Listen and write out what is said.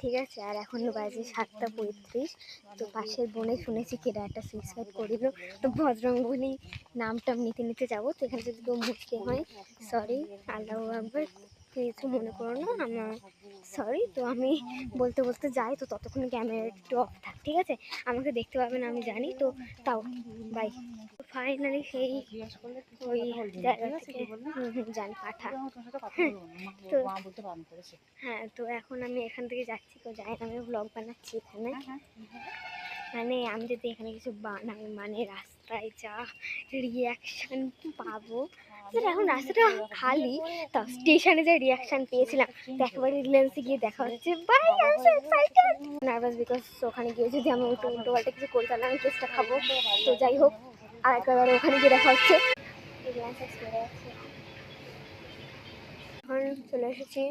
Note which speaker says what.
Speaker 1: ঠিক আছে। আর এখন বাজে 7:35। তো পাশের বোনে শুনেছি কেরা একটা সুইসাইড করিল, তো বজরংবলী নামটাম নিতে নিতে যাবো। তো এখানে যদি কেউ মুসলিম হয় সরি, আল্লাহু আকবার, কিছু মনে করো না, আমার সরি। তো আমি বলতে বলতে যাই, তো ততক্ষণ ক্যামেরা একটু অফ থাক, ঠিক আছে? আমাকে দেখতে পাবে না আমি জানি, তো তাও বাই। ফাইনালি সেই ওই জায়গা থেকে জানি পাঠা। তো হ্যাঁ, তো এখন আমি এখান থেকে যাচ্ছি, তো যাই আমি ব্লগ বানাচ্ছি এখানে। মানে আমি যদি এখানে কিছু বানাই, মানে রাস্তায় যা রিয়াকশান পাবো। এখন রাস্তাটা খালি, তাও স্টেশনে যে রিয়াকশান পেয়েছিলাম, তো একেবারে রিলায়েন্সে গিয়ে দেখা হচ্ছে। Bye, I am so excited, nervous, because ওখানে গিয়ে যদি আমি উল্টো পাল্টা কিছু করি তাহলে আমি কেসটা খাবো। তো যাই হোক, আর একেবারে ওখানে গিয়ে দেখা হচ্ছে। রিলায়েন্স এখন চলে এসেছি